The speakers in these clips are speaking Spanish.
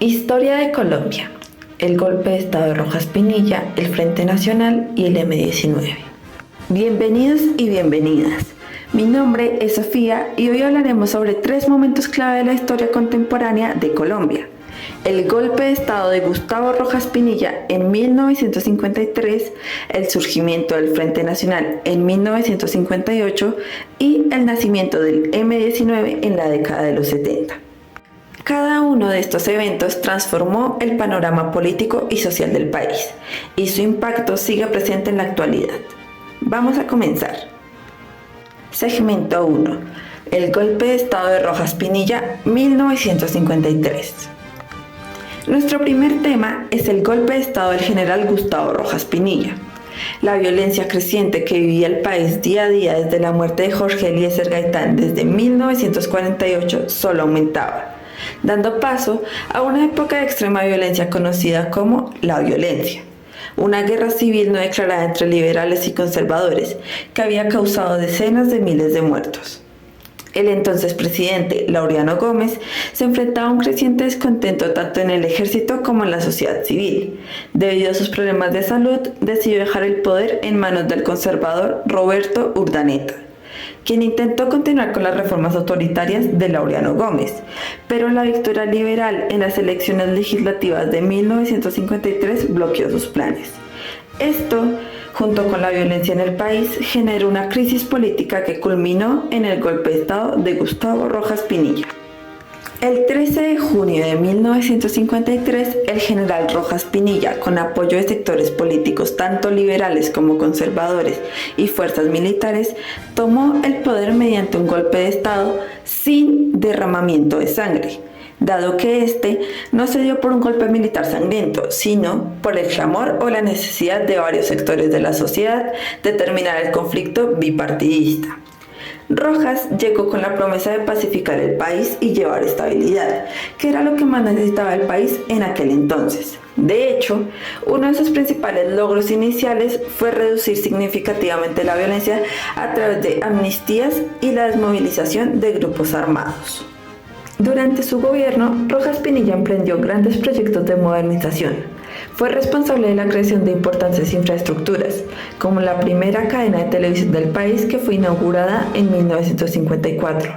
Historia de Colombia. El golpe de Estado de Rojas Pinilla, el Frente Nacional y el M-19. Bienvenidos y bienvenidas. Mi nombre es Sofía y hoy hablaremos sobre 3 momentos clave de la historia contemporánea de Colombia. El golpe de Estado de Gustavo Rojas Pinilla en 1953, el surgimiento del Frente Nacional en 1958 y el nacimiento del M-19 en la década de los 70. Cada uno de estos eventos transformó el panorama político y social del país, y su impacto sigue presente en la actualidad. Vamos a comenzar. Segmento 1. El golpe de Estado de Rojas Pinilla, 1953. Nuestro primer tema es el golpe de Estado del general Gustavo Rojas Pinilla. La violencia creciente que vivía el país día a día desde la muerte de Jorge Eliezer Gaitán desde 1948 solo aumentaba, dando paso a una época de extrema violencia conocida como la violencia, una guerra civil no declarada entre liberales y conservadores que había causado decenas de miles de muertos. El entonces presidente Laureano Gómez se enfrentaba a un creciente descontento tanto en el ejército como en la sociedad civil. Debido a sus problemas de salud, decidió dejar el poder en manos del conservador Roberto Urdaneta, quien intentó continuar con las reformas autoritarias de Laureano Gómez, pero la victoria liberal en las elecciones legislativas de 1953 bloqueó sus planes. Esto, junto con la violencia en el país, generó una crisis política que culminó en el golpe de Estado de Gustavo Rojas Pinilla. El 13 de junio de 1953, el general Rojas Pinilla, con apoyo de sectores políticos tanto liberales como conservadores y fuerzas militares, tomó el poder mediante un golpe de Estado sin derramamiento de sangre, dado que este no se dio por un golpe militar sangriento, sino por el clamor o la necesidad de varios sectores de la sociedad de terminar el conflicto bipartidista. Rojas llegó con la promesa de pacificar el país y llevar estabilidad, que era lo que más necesitaba el país en aquel entonces. De hecho, uno de sus principales logros iniciales fue reducir significativamente la violencia a través de amnistías y la desmovilización de grupos armados. Durante su gobierno, Rojas Pinilla emprendió grandes proyectos de modernización. Fue responsable de la creación de importantes infraestructuras, como la primera cadena de televisión del país que fue inaugurada en 1954,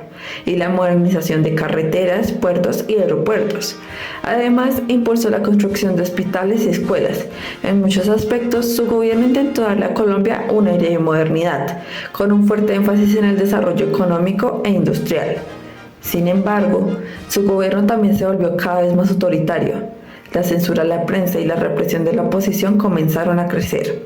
y la modernización de carreteras, puertos y aeropuertos. Además, impulsó la construcción de hospitales y escuelas. En muchos aspectos, su gobierno intentó darle a Colombia un aire de modernidad, con un fuerte énfasis en el desarrollo económico e industrial. Sin embargo, su gobierno también se volvió cada vez más autoritario. La censura a la prensa y la represión de la oposición comenzaron a crecer.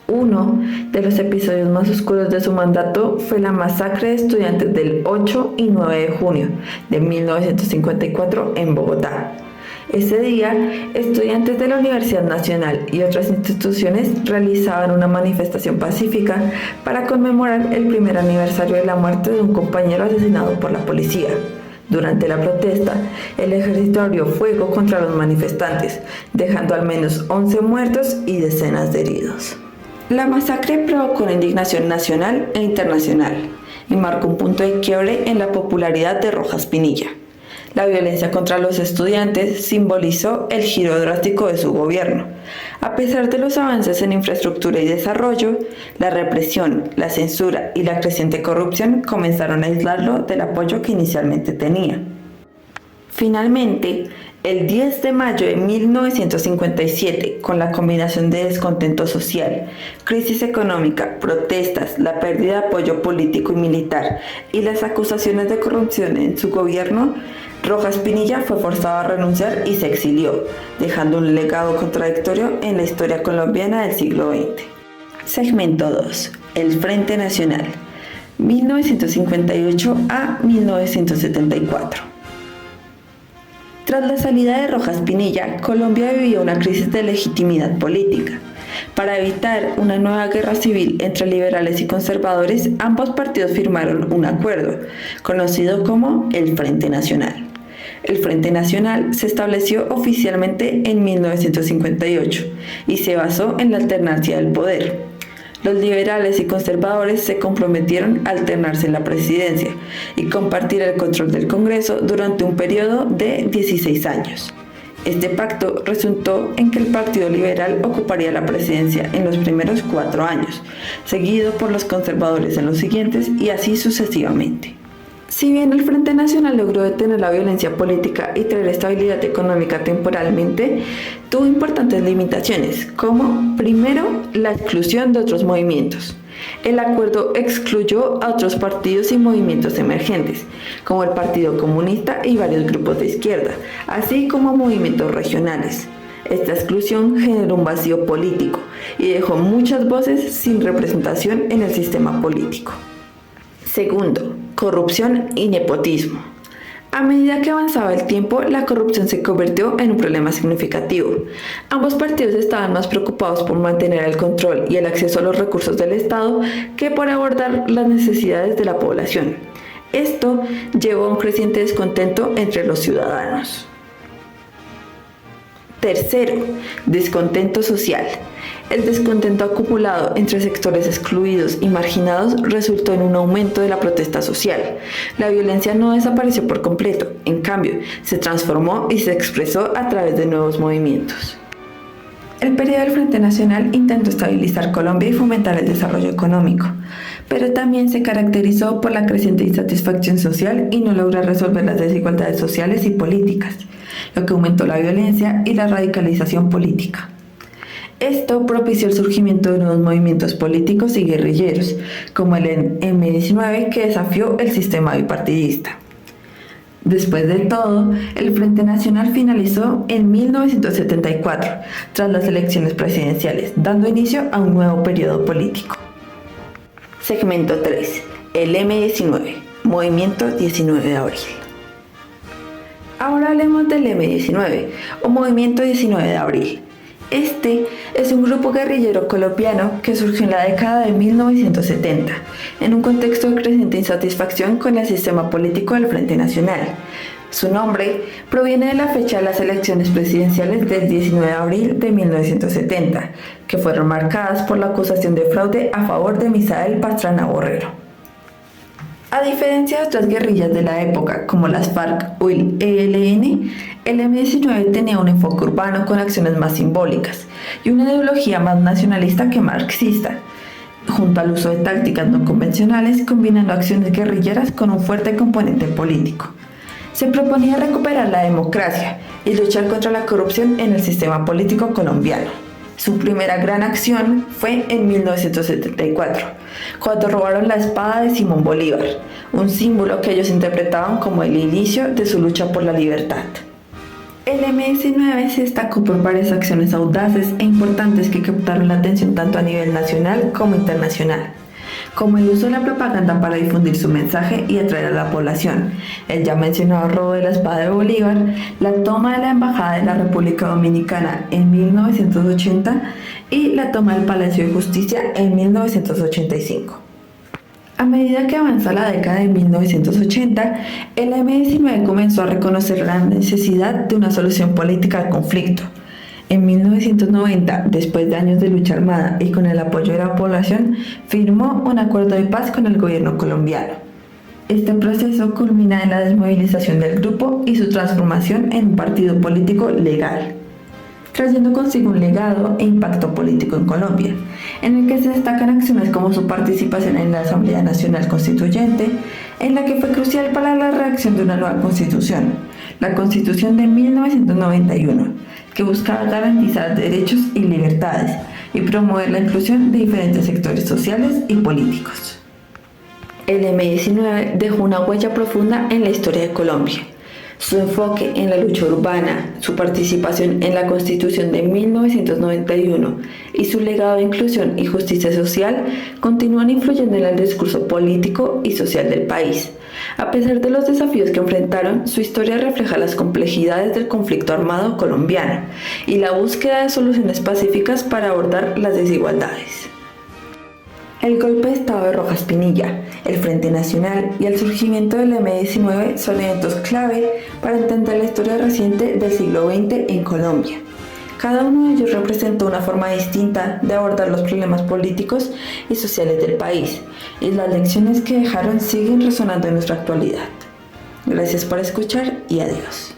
Uno de los episodios más oscuros de su mandato fue la masacre de estudiantes del 8 y 9 de junio de 1954 en Bogotá. Ese día, estudiantes de la Universidad Nacional y otras instituciones realizaban una manifestación pacífica para conmemorar el primer aniversario de la muerte de un compañero asesinado por la policía. Durante la protesta, el ejército abrió fuego contra los manifestantes, dejando al menos 11 muertos y decenas de heridos. La masacre provocó una indignación nacional e internacional y marcó un punto de quiebre en la popularidad de Rojas Pinilla. La violencia contra los estudiantes simbolizó el giro drástico de su gobierno. A pesar de los avances en infraestructura y desarrollo, la represión, la censura y la creciente corrupción comenzaron a aislarlo del apoyo que inicialmente tenía. Finalmente, el 10 de mayo de 1957, con la combinación de descontento social, crisis económica, protestas, la pérdida de apoyo político y militar y las acusaciones de corrupción en su gobierno, Rojas Pinilla fue forzado a renunciar y se exilió, dejando un legado contradictorio en la historia colombiana del siglo XX. Segmento 2. El Frente Nacional, 1958 a 1974. Tras la salida de Rojas Pinilla, Colombia vivía una crisis de legitimidad política. Para evitar una nueva guerra civil entre liberales y conservadores, ambos partidos firmaron un acuerdo, conocido como el Frente Nacional. El Frente Nacional se estableció oficialmente en 1958 y se basó en la alternancia del poder. Los liberales y conservadores se comprometieron a alternarse en la presidencia y compartir el control del Congreso durante un periodo de 16 años. Este pacto resultó en que el Partido Liberal ocuparía la presidencia en los primeros 4 años, seguido por los conservadores en los siguientes y así sucesivamente. Si bien el Frente Nacional logró detener la violencia política y traer estabilidad económica temporalmente, tuvo importantes limitaciones, como, primero, la exclusión de otros movimientos. El acuerdo excluyó a otros partidos y movimientos emergentes, como el Partido Comunista y varios grupos de izquierda, así como movimientos regionales. Esta exclusión generó un vacío político y dejó muchas voces sin representación en el sistema político. Segundo, corrupción y nepotismo. A medida que avanzaba el tiempo, la corrupción se convirtió en un problema significativo. Ambos partidos estaban más preocupados por mantener el control y el acceso a los recursos del Estado que por abordar las necesidades de la población. Esto llevó a un creciente descontento entre los ciudadanos. Tercero, descontento social. El descontento acumulado entre sectores excluidos y marginados resultó en un aumento de la protesta social. La violencia no desapareció por completo, en cambio, se transformó y se expresó a través de nuevos movimientos. El periodo del Frente Nacional intentó estabilizar Colombia y fomentar el desarrollo económico, pero también se caracterizó por la creciente insatisfacción social y no logró resolver las desigualdades sociales y políticas, lo que aumentó la violencia y la radicalización política. Esto propició el surgimiento de nuevos movimientos políticos y guerrilleros, como el M-19, que desafió el sistema bipartidista. Después de todo, el Frente Nacional finalizó en 1974, tras las elecciones presidenciales, dando inicio a un nuevo periodo político. Segmento 3. El M-19, Movimiento 19 de Abril. Ahora hablemos del M-19, o Movimiento 19 de Abril. Este es un grupo guerrillero colombiano que surgió en la década de 1970, en un contexto de creciente insatisfacción con el sistema político del Frente Nacional. Su nombre proviene de la fecha de las elecciones presidenciales del 19 de abril de 1970, que fueron marcadas por la acusación de fraude a favor de Misael Pastrana Borrero. A diferencia de otras guerrillas de la época, como las FARC o el ELN, el M-19 tenía un enfoque urbano con acciones más simbólicas y una ideología más nacionalista que marxista, junto al uso de tácticas no convencionales, combinando acciones guerrilleras con un fuerte componente político. Se proponía recuperar la democracia y luchar contra la corrupción en el sistema político colombiano. Su primera gran acción fue en 1974, cuando robaron la espada de Simón Bolívar, un símbolo que ellos interpretaban como el inicio de su lucha por la libertad. El M-19 se destacó por varias acciones audaces e importantes que captaron la atención tanto a nivel nacional como internacional, como el uso de la propaganda para difundir su mensaje y atraer a la población, el ya mencionado robo de la espada de Bolívar, la toma de la Embajada de la República Dominicana en 1980 y la toma del Palacio de Justicia en 1985. A medida que avanza la década de 1980, el M-19 comenzó a reconocer la necesidad de una solución política al conflicto. En 1990, después de años de lucha armada y con el apoyo de la población, firmó un acuerdo de paz con el gobierno colombiano. Este proceso culmina en la desmovilización del grupo y su transformación en un partido político legal, trayendo consigo un legado e impacto político en Colombia, en el que se destacan acciones como su participación en la Asamblea Nacional Constituyente, en la que fue crucial para la redacción de una nueva constitución, la Constitución de 1991, que buscaba garantizar derechos y libertades y promover la inclusión de diferentes sectores sociales y políticos. El M-19 dejó una huella profunda en la historia de Colombia. Su enfoque en la lucha urbana, su participación en la Constitución de 1991 y su legado de inclusión y justicia social continúan influyendo en el discurso político y social del país. A pesar de los desafíos que enfrentaron, su historia refleja las complejidades del conflicto armado colombiano y la búsqueda de soluciones pacíficas para abordar las desigualdades. El golpe de Estado de Rojas Pinilla, el Frente Nacional y el surgimiento del M-19 son eventos clave para entender la historia reciente del siglo XX en Colombia. Cada uno de ellos representa una forma distinta de abordar los problemas políticos y sociales del país, y las lecciones que dejaron siguen resonando en nuestra actualidad. Gracias por escuchar y adiós.